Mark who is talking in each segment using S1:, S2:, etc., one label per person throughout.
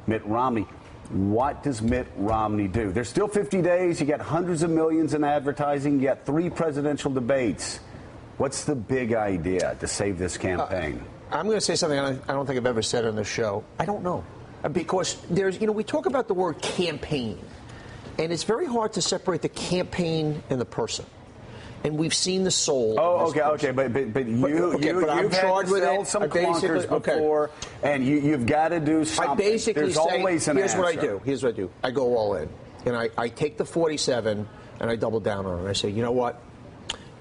S1: Mitt Romney. What does Mitt Romney do? There's still 50 days. You got hundreds of millions in advertising. You got 3 presidential debates. What's the big idea to save this campaign?
S2: I'm going to say something I don't think I've ever said on this show. I don't know. Because there's, we talk about the word campaign, and it's very hard to separate the campaign and the person. And we've seen the soul.
S1: Oh, okay, but you've charged with some clunkers before, and you've got to do something.
S2: I basically
S1: There's
S2: say,
S1: always an
S2: here's
S1: answer.
S2: what I do. Here's what I do. I go all in, and I take the 47 and I double down on it. I say, you know what?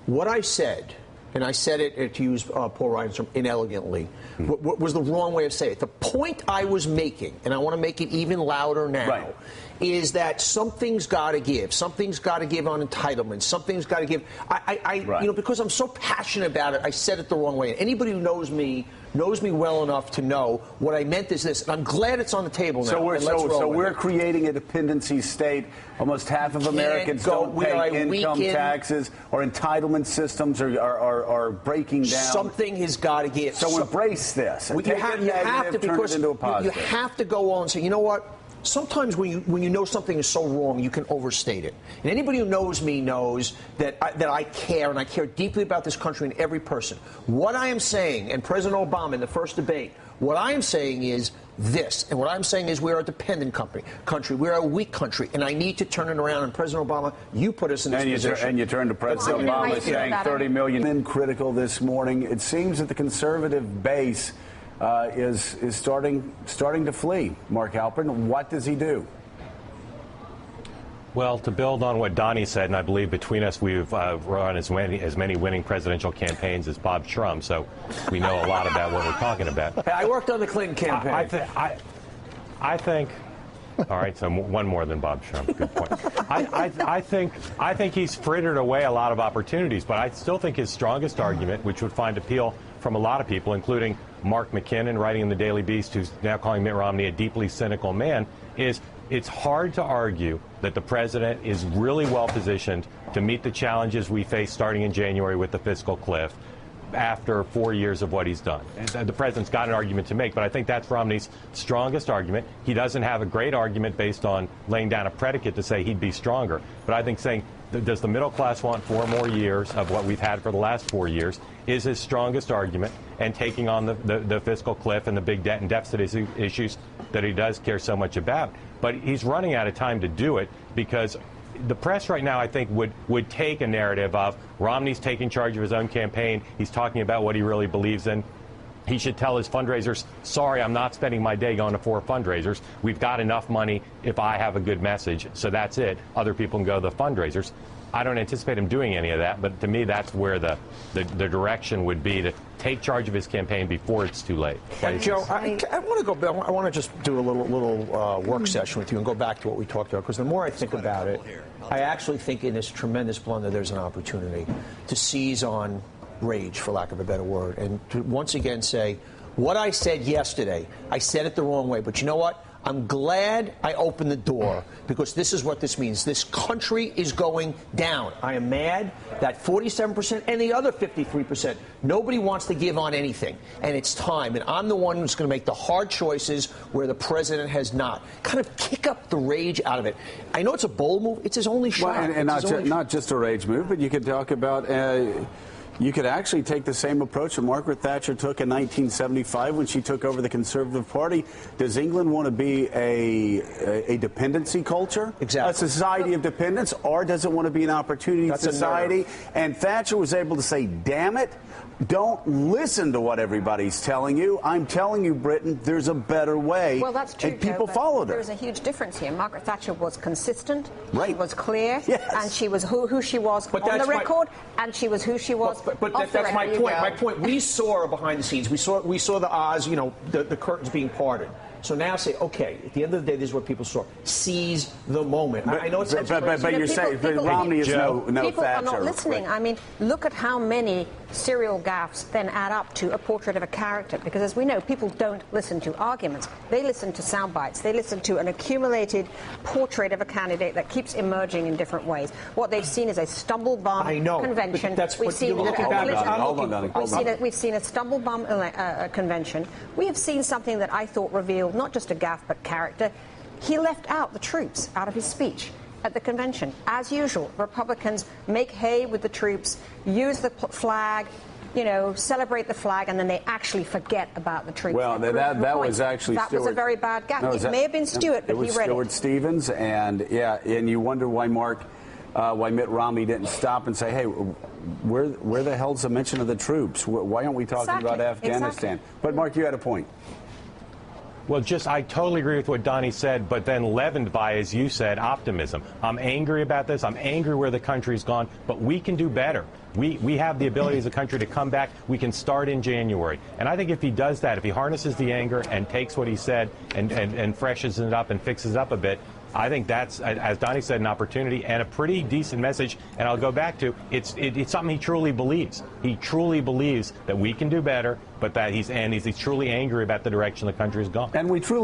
S2: What I said, and I said it, to use Paul Ryan's term, inelegantly, was the wrong way of saying it. The point I was making, and I want to make it even louder now, is that something's got to give. Something's got to give on entitlement. Something's got to give. Because I'm so passionate about it, I said it the wrong way. Anybody who knows me well enough to know what I meant is this. And I'm glad it's on the table now.
S1: So we're creating a dependency state. Almost half of Americans don't pay income taxes, or entitlement systems are breaking down.
S2: Something has got to give.
S1: So embrace this.
S2: You have to, because you have to go on and say, you know what? Sometimes when you know something is so wrong, you can overstate it. And anybody who knows me knows that I care, and I care deeply about this country and every person. What I am saying, and President Obama in the first debate, what I am saying is this. And what I'm saying is we're a dependent country. We're a weak country. And I need to turn it around. And President Obama, you put us in this position.
S1: And you turn to President Obama saying 30 million. Been critical this morning. It seems that the conservative base is starting to flee. Mark Halperin, what does he do?
S3: Well, to build on what Donnie said, and I believe between us we've run as many winning presidential campaigns as Bob Trump, so we know a lot about what we're talking about.
S2: Hey, I worked on the Clinton campaign.
S3: I think. All right, so one more than Bob Trump. Good point. I think he's frittered away a lot of opportunities, but I still think his strongest argument, which would find appeal from a lot of people, including Mark McKinnon, writing in the Daily Beast, who's now calling Mitt Romney a deeply cynical man, is it's hard to argue that the president is really well positioned to meet the challenges we face starting in January with the fiscal cliff after 4 years of what he's done. The president's got an argument to make, but I think that's Romney's strongest argument. He doesn't have a great argument based on laying down a predicate to say he'd be stronger. But I think saying, does the middle class want 4 more years of what we've had for the last 4 years, is his strongest argument, and taking on the fiscal cliff and the big debt and deficit issues that he does care so much about. But he's running out of time to do it, because the press right now, I think, would take a narrative of Romney's taking charge of his own campaign. He's talking about what he really believes in. He should tell his fundraisers, sorry, I'm not spending my day going to 4 fundraisers. We've got enough money if I have a good message, so that's it. Other people can go to the fundraisers. I don't anticipate him doing any of that, but to me, that's where the direction would be, to take charge of his campaign before it's too late.
S2: Joe, I want to go back. I want to just do a little work session with you and go back to what we talked about, because the more I think about it, I actually think in this tremendous blunder, there's an opportunity to seize on rage, for lack of a better word, and to once again say, what I said yesterday, I said it the wrong way, but you know what? I'm glad I opened the door, because this is what this means. This country is going down. I am mad that 47% and the other 53%, nobody wants to give on anything. And it's time. And I'm the one who's going to make the hard choices where the president has not. Kind of kick up the rage out of it. I know it's a bold move. It's his only shot.
S1: Well, and not just a rage move, but you could talk about... you could actually take the same approach that Margaret Thatcher took in 1975 when she took over the Conservative Party. Does England want to be a dependency culture?
S2: Exactly.
S1: A society of dependence? Or does it want to be an opportunity society? And Thatcher was able to say, damn it, don't listen to what everybody's telling you. I'm telling you, Britain, there's a better way.
S4: Well, that's true,
S1: and people
S4: Joe,
S1: followed her.
S4: There's a huge difference here. Margaret Thatcher was consistent.
S1: Right.
S4: She was clear.
S1: Yes.
S4: And she was who she was on the record, and she was who she was
S2: But that's my point. My point. We saw her behind the scenes. We saw the Oz, the curtains being parted. So now say, okay, at the end of the day, this is what people saw. Seize the moment. I know it's
S1: but you're saying Romney is no
S4: people
S1: Thatcher.
S4: are not listening. I mean, look at how many serial gaffes then add up to a portrait of a character? Because as we know, people don't listen to arguments. They listen to sound bites. They listen to an accumulated portrait of a candidate that keeps emerging in different ways. What they've seen is a stumble bum convention.
S2: We've seen
S4: a stumble bum convention. We have seen something that I thought revealed not just a gaffe but character. He left out the troops out of his speech at the convention. As usual, Republicans make hay with the troops, use the flag, celebrate the flag, and then they actually forget about the troops.
S1: Well, that was actually
S4: that
S1: Stewart.
S4: was a very bad gaffe. It may have been Stewart, but he read
S1: Stewart Stevens, and you wonder why why Mitt Romney didn't stop and say, hey, where the hell's the mention of the troops? Why aren't we talking about Afghanistan?
S4: Exactly.
S1: But Mark, you had a point.
S3: Well, I totally agree with what Donnie said, but then leavened by, as you said, optimism. I'm angry about this. I'm angry where the country's gone, but we can do better. We have the ability as a country to come back. We can start in January. And I think if he does that, if he harnesses the anger and takes what he said and freshens it up and fixes it up a bit, I think that's, as Donnie said, an opportunity and a pretty decent message. And I'll go back to, it's something he truly believes. He truly believes that we can do better, but that he's truly angry about the direction the country's gone.
S1: And we truly